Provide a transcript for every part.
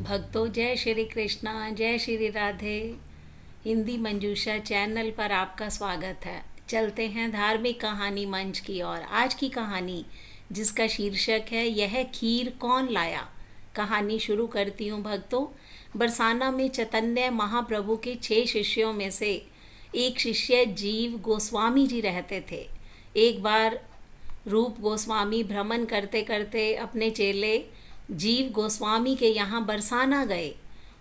भक्तों, जय श्री कृष्णा, जय श्री राधे। हिंदी मंजूषा चैनल पर आपका स्वागत है। चलते हैं धार्मिक कहानी मंच की ओर। आज की कहानी जिसका शीर्षक है यह खीर कौन लाया। कहानी शुरू करती हूँ भक्तों। बरसाना में चैतन्य महाप्रभु के 6 शिष्यों में से एक शिष्य जीव गोस्वामी जी रहते थे। एक बार रूप गोस्वामी भ्रमण करते करते अपने चेले जीव गोस्वामी के यहाँ बरसाना गए।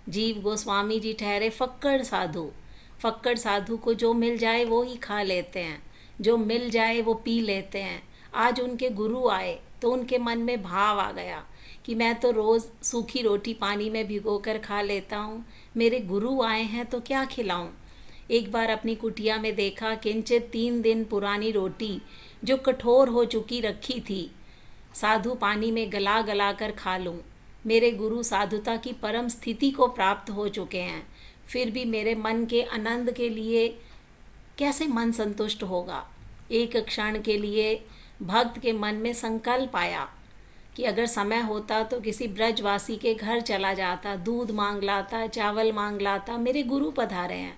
जीव गोस्वामी जी ठहरे फक्कड़ साधु। फक्कड़ साधु को जो मिल जाए वो ही खा लेते हैं, जो मिल जाए वो पी लेते हैं। आज उनके गुरु आए तो उनके मन में भाव आ गया कि मैं तो रोज़ सूखी रोटी पानी में भिगोकर खा लेता हूँ, मेरे गुरु आए हैं तो क्या खिलाऊं। एक बार अपनी कुटिया में देखा किंचित 3 दिन पुरानी रोटी जो कठोर हो चुकी रखी थी। साधु पानी में गला गला कर खा लूं। मेरे गुरु साधुता की परम स्थिति को प्राप्त हो चुके हैं, फिर भी मेरे मन के आनंद के लिए कैसे मन संतुष्ट होगा। एक क्षण के लिए भक्त के मन में संकल्प आया कि अगर समय होता तो किसी ब्रजवासी के घर चला जाता, दूध मांग लाता, चावल मांग लाता। मेरे गुरु पधारे हैं,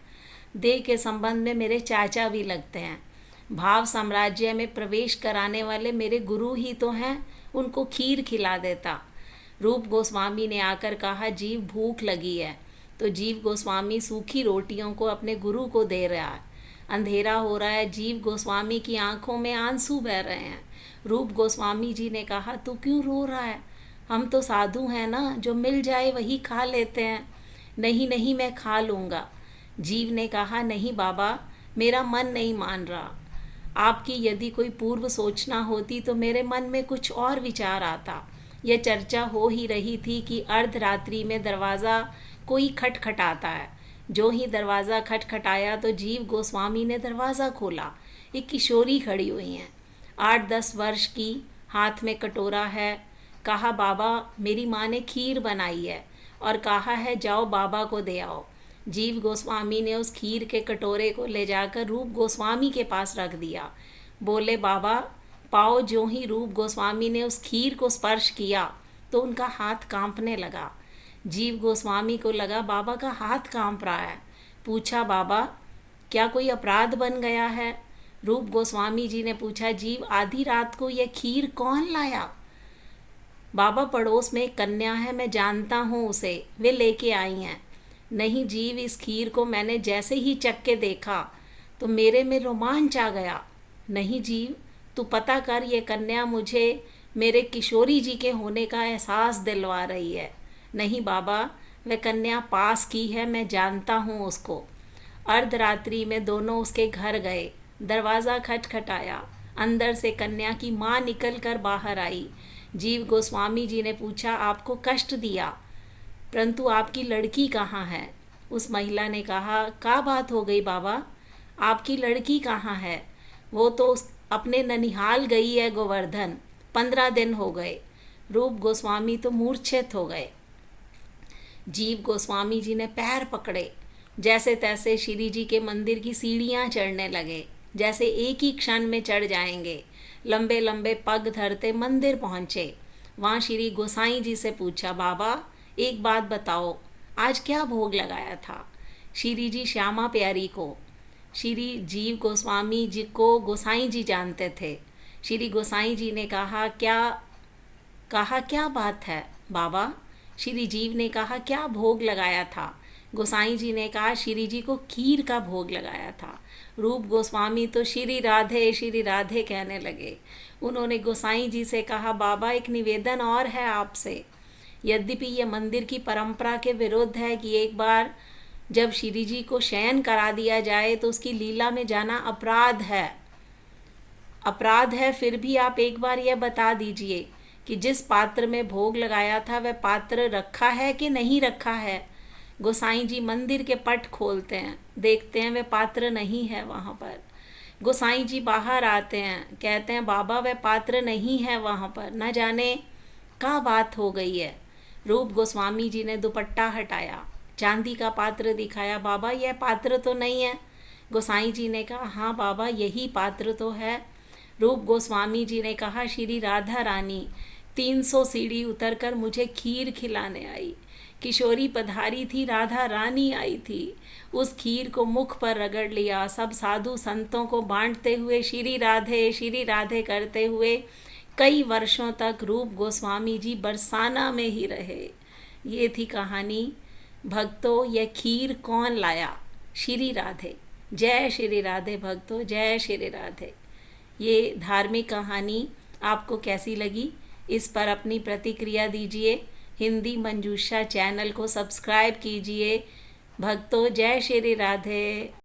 देह के संबंध में मेरे चाचा भी लगते हैं, भाव साम्राज्य में प्रवेश कराने वाले मेरे गुरु ही तो हैं, उनको खीर खिला देता। रूप गोस्वामी ने आकर कहा, जीव भूख लगी है। तो जीव गोस्वामी सूखी रोटियों को अपने गुरु को दे रहा है। अंधेरा हो रहा है, जीव गोस्वामी की आंखों में आंसू बह रहे हैं। रूप गोस्वामी जी ने कहा, तू क्यों रो रहा है? हम तो साधु हैं ना, जो मिल जाए वही खा लेते हैं। नहीं नहीं, मैं खा लूँगा। जीव ने कहा, नहीं बाबा, मेरा मन नहीं मान रहा। आपकी यदि कोई पूर्व सोचना होती तो मेरे मन में कुछ और विचार आता। यह चर्चा हो ही रही थी कि अर्धरात्रि में दरवाज़ा कोई खटखटाता है। जो ही दरवाज़ा खटखटाया तो जीव गोस्वामी ने दरवाज़ा खोला। एक किशोरी खड़ी हुई हैं, 8-10 वर्ष की, हाथ में कटोरा है। कहा, बाबा, मेरी माँ ने खीर बनाई है और कहा है जाओ बाबा को दे आओ। जीव गोस्वामी ने उस खीर के कटोरे को ले जाकर रूप गोस्वामी के पास रख दिया। बोले, बाबा पाओ। जो ही रूप गोस्वामी ने उस खीर को स्पर्श किया तो उनका हाथ कांपने लगा। जीव गोस्वामी को लगा बाबा का हाथ कांप रहा है। पूछा, बाबा क्या कोई अपराध बन गया है? रूप गोस्वामी जी ने पूछा, जीव आधी रात को यह खीर कौन लाया? बाबा, पड़ोस में एक कन्या है, मैं जानता हूँ उसे, वे लेके आई हैं। नहीं जीव, इस खीर को मैंने जैसे ही चख के देखा तो मेरे में रोमांच आ गया। नहीं जीव, तू पता कर, ये कन्या मुझे मेरे किशोरी जी के होने का एहसास दिलवा रही है। नहीं बाबा, वह कन्या पास की है, मैं जानता हूँ उसको। अर्धरात्रि में दोनों उसके घर गए। दरवाज़ा खटखटाया। अंदर से कन्या की माँ निकल कर बाहर आई। जीव गोस्वामी जी ने पूछा, आपको कष्ट दिया, परंतु आपकी लड़की कहाँ है? उस महिला ने कहा, क्या बात हो गई बाबा, आपकी लड़की कहाँ है? वो तो अपने ननिहाल गई है गोवर्धन, 15 दिन हो गए। रूप गोस्वामी तो मूर्छित हो गए। जीव गोस्वामी जी ने पैर पकड़े, जैसे तैसे श्री जी के मंदिर की सीढ़ियाँ चढ़ने लगे, जैसे एक ही क्षण में चढ़ जाएंगे। लंबे लंबे पग धरते मंदिर पहुँचे। वहाँ श्री गोसाई जी से पूछा, बाबा एक बात बताओ, आज क्या भोग लगाया था? श्री जी श्यामा प्यारी को, श्री जीव गोस्वामी जी को गोसाई जी जानते थे। श्री गोसाई जी ने कहा, क्या बात है बाबा? श्री जीव ने कहा, क्या भोग लगाया था? गोसाई जी ने कहा, श्री जी को खीर का भोग लगाया था। रूप गोस्वामी तो श्री राधे कहने लगे। उन्होंने गोसाई जी से कहा, बाबा एक निवेदन और है आपसे। यद्यपि यह मंदिर की परंपरा के विरुद्ध है कि एक बार जब श्री जी को शयन करा दिया जाए तो उसकी लीला में जाना अपराध है, फिर भी आप एक बार यह बता दीजिए कि जिस पात्र में भोग लगाया था वह पात्र रखा है कि नहीं रखा है। गोसाई जी मंदिर के पट खोलते हैं, देखते हैं वह पात्र नहीं है वहाँ पर। गोसाई जी बाहर आते हैं, कहते हैं, बाबा वह पात्र नहीं है वहाँ पर, न जाने क्या बात हो गई है। रूप गोस्वामी जी ने दुपट्टा हटाया, चांदी का पात्र दिखाया। बाबा यह पात्र तो नहीं है। गोसाई जी ने कहा, हाँ बाबा यही पात्र तो है। रूप गोस्वामी जी ने कहा, श्री राधा रानी 300 सीढ़ी उतरकर मुझे खीर खिलाने आई। किशोरी पधारी थी, राधा रानी आई थी। उस खीर को मुख पर रगड़ लिया। सब साधु संतों को बांटते हुए श्री राधे करते हुए कई वर्षों तक रूप गोस्वामी जी बरसाना में ही रहे। ये थी कहानी। भक्तों, यह खीर कौन लाया? श्री राधे। जय श्री राधे भक्तों, जय श्री राधे। ये धार्मिक कहानी आपको कैसी लगी? इस पर अपनी प्रतिक्रिया दीजिए। हिंदी मंजूषा चैनल को सब्सक्राइब कीजिए। भक्तों, जय श्री राधे।